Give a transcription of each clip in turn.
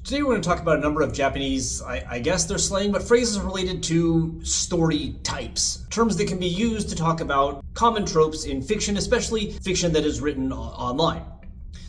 Today we're going to talk about a number of Japanese, I guess they're slang, but phrases related to story types. Terms that can be used to talk about common tropes in fiction, especially fiction that is written online.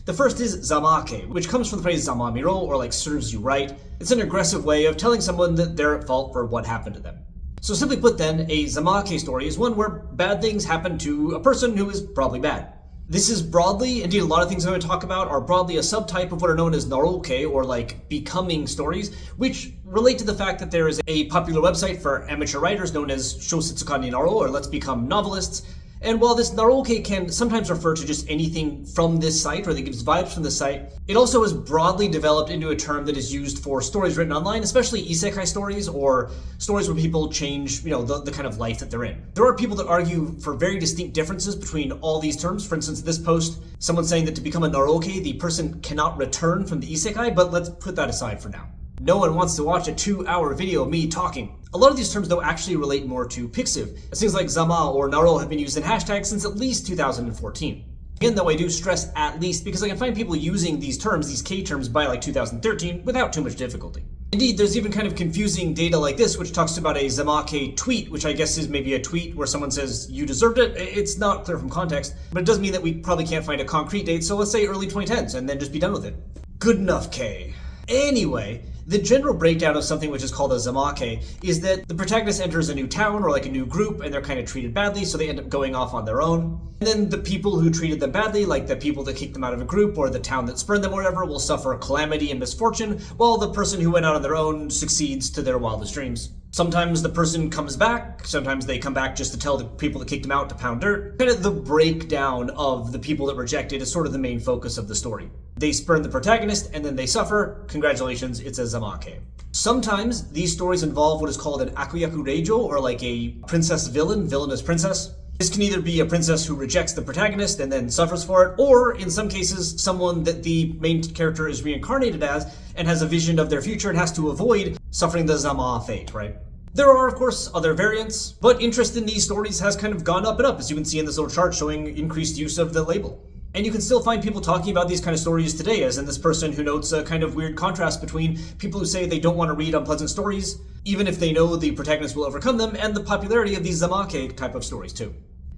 The first is Zamak, which comes from the phrase zamamiro, or like serves you right. It's an aggressive way of telling someone that they're at fault for what happened to them. So simply put then, a Zamak story is one where bad things happen to a person who is probably bad. This is broadly, indeed a lot of things I'm going to talk about are broadly a subtype of what are known as naroke, or like becoming stories, which relate to the fact that there is a popular website for amateur writers known as Shousetsuka ni Naro, or Let's Become Novelists. And while this naroke can sometimes refer to just anything from this site, or that gives vibes from this site, it also is broadly developed into a term that is used for stories written online, especially isekai stories, or stories where people change, the kind of life that they're in. There are people that argue for very distinct differences between all these terms. For instance, this post, someone saying that to become a naroke, the person cannot return from the isekai, but let's put that aside for now. No one wants to watch a 2-hour video of me talking. A lot of these terms, though, actually relate more to Pixiv, as things like Zama or Naro have been used in hashtags since at least 2014. Again, though, I do stress at least because I can find people using these terms, these K terms, by like 2013 without too much difficulty. Indeed, there's even kind of confusing data like this, which talks about a Zamak tweet, which I guess is maybe a tweet where someone says, you deserved it. It's not clear from context, but it does mean that we probably can't find a concrete date, so let's say early 2010s and then just be done with it. Good enough, K. Anyway, the general breakdown of something which is called a zamake is that the protagonist enters a new town or like a new group and they're kind of treated badly, so they end up going off on their own. And then the people who treated them badly, like the people that kicked them out of a group or the town that spurned them or whatever, will suffer calamity and misfortune, while the person who went out on their own succeeds to their wildest dreams. Sometimes the person comes back, sometimes they come back just to tell the people that kicked them out to pound dirt. Kind of the breakdown of the people that rejected is sort of the main focus of the story. They spurn the protagonist and then they suffer. Congratulations, it's a zamake. Sometimes these stories involve what is called an悪役令嬢, or like a princess villainous princess. This can either be a princess who rejects the protagonist and then suffers for it, or in some cases, someone that the main character is reincarnated as and has a vision of their future and has to avoid suffering the Zama fate, right? There are, of course, other variants, but interest in these stories has kind of gone up and up, as you can see in this little chart showing increased use of the label. And you can still find people talking about these kind of stories today, as in this person who notes a kind of weird contrast between people who say they don't want to read unpleasant stories, even if they know the protagonist will overcome them, and the popularity of these Zamake type of stories too.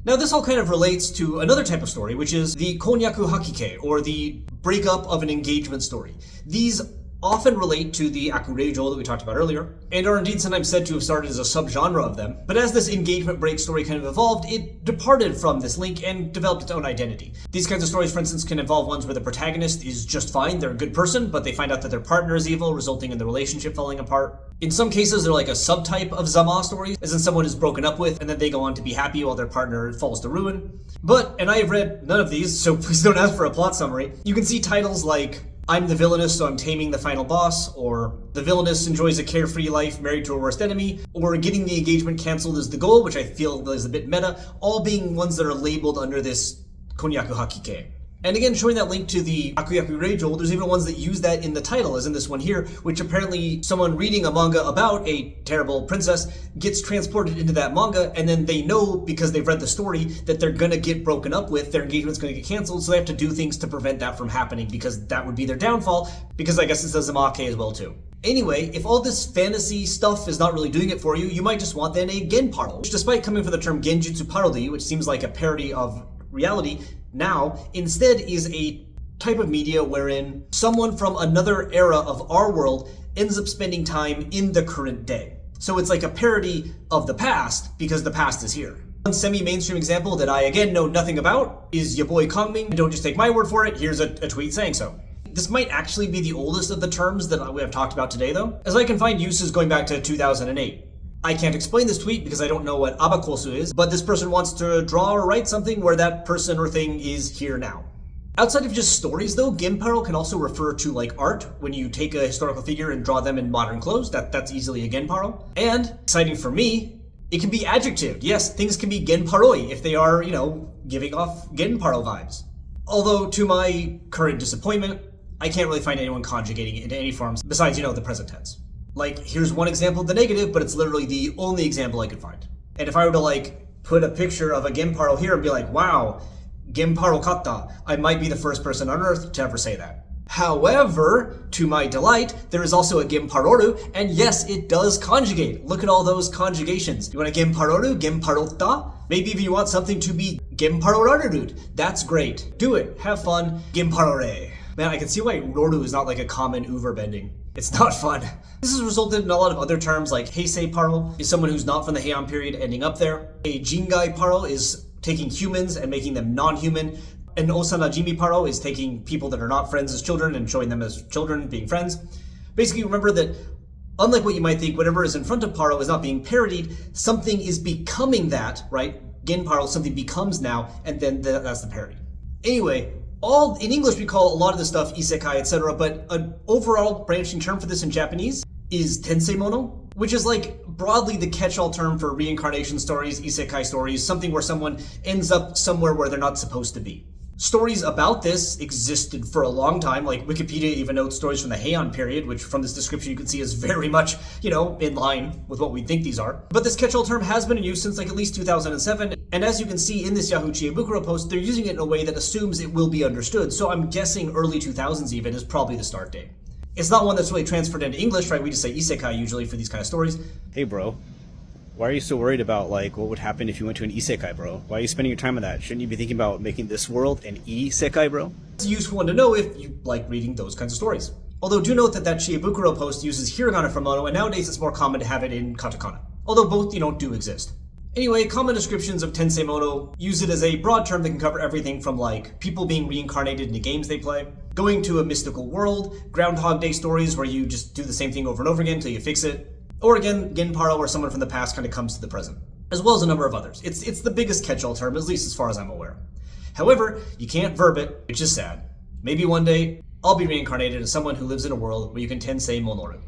Now this all kind of relates to another type of story, which is the kyakuhak, or the breakup of an engagement story. These often relate to the akureijo that we talked about earlier, and are indeed sometimes said to have started as a subgenre of them. But as this engagement break story kind of evolved, it departed from this link and developed its own identity. These kinds of stories, for instance, can involve ones where the protagonist is just fine, they're a good person, but they find out that their partner is evil, resulting in the relationship falling apart. In some cases, they're like a subtype of Zama stories, as in someone is broken up with, and then they go on to be happy while their partner falls to ruin. But, and I have read none of these, so please don't ask for a plot summary, you can see titles like I'm the villainess, so I'm taming the final boss, or the villainess enjoys a carefree life married to her worst enemy, or getting the engagement cancelled is the goal, which I feel is a bit meta, all being ones that are labeled under this kyakuhak. And again, showing that link to the悪役令嬢, there's even ones that use that in the title, as in this one here, which apparently someone reading a manga about a terrible princess gets transported into that manga, and then they know, because they've read the story, that they're gonna get broken up with, their engagement's gonna get canceled, so they have to do things to prevent that from happening, because that would be their downfall, because I guess it says Zamake as well too. Anyway, if all this fantasy stuff is not really doing it for you, you might just want then a genparo, which despite coming from the term genjutsu parody, which seems like a parody of reality, now instead is a type of media wherein someone from another era of our world ends up spending time in the current day. So it's like a parody of the past, because the past is here. One semi-mainstream example that I again know nothing about is your boy Kongming. Don't just take my word for it, here's a tweet saying so. This might actually be the oldest of the terms that we have talked about today though, as I can find uses going back to 2008. I can't explain this tweet because I don't know what abakosu is, but this person wants to draw or write something where that person or thing is here now. Outside of just stories though, genparo can also refer to like art, when you take a historical figure and draw them in modern clothes, that's easily a genparo. And, exciting for me, it can be adjectived. Yes, things can be genparoi if they are, giving off genparo vibes. Although, to my current disappointment, I can't really find anyone conjugating it into any forms besides, the present tense. Like, here's one example of the negative, but it's literally the only example I could find. And if I were to, put a picture of a genparo here and be like, wow, genparo katta, I might be the first person on earth to ever say that. However, to my delight, there is also a Genparoru, and yes, it does conjugate. Look at all those conjugations. You want a Genparoru, Genparotta? Maybe if you want something to be Genparorarurud. That's great. Do it. Have fun. Genparore. Man, I can see why Roru is not like a common Uber bending. It's not fun. This has resulted in a lot of other terms like Heisei Paro is someone who's not from the Heian period ending up there. A Jingai Paro is taking humans and making them non-human. An Osanajimi Paro is taking people that are not friends as children and showing them as children being friends. Basically, remember that unlike what you might think, whatever is in front of Paro is not being parodied. Something is becoming that, right? Gen Paro, something becomes now, and then that's the parody. Anyway, in English we call a lot of this stuff Isekai, etc., but an overall branching term for this in Japanese is Tenseto mono, which is like broadly the catch-all term for reincarnation stories, Isekai stories, something where someone ends up somewhere where they're not supposed to be. Stories about this existed for a long time, like Wikipedia even notes stories from the Heian period, which from this description you can see is very much, in line with what we think these are. But this catch-all term has been in use since like at least 2007, and as you can see in this Yahoo Chiebukuro post, they're using it in a way that assumes it will be understood, so I'm guessing early 2000s even is probably the start date. It's not one that's really transferred into English, right? We just say isekai usually for these kind of stories. Hey bro, why are you so worried about like what would happen if you went to an isekai, bro? Why are you spending your time on that? Shouldn't you be thinking about making this world an isekai, bro? It's a useful one to know if you like reading those kinds of stories. Although do note that Chiebukuro post uses hiragana for mono, and nowadays it's more common to have it in katakana. Although both, do exist. Anyway, common descriptions of Tenseto mono use it as a broad term that can cover everything from like people being reincarnated into games they play, going to a mystical world, Groundhog Day stories where you just do the same thing over and over again until you fix it, or again, Genparo, where someone from the past kind of comes to the present, as well as a number of others. It's the biggest catch-all term, at least as far as I'm aware. However, you can't verb it, which is sad. Maybe one day, I'll be reincarnated as someone who lives in a world where you can Tensei Monoru.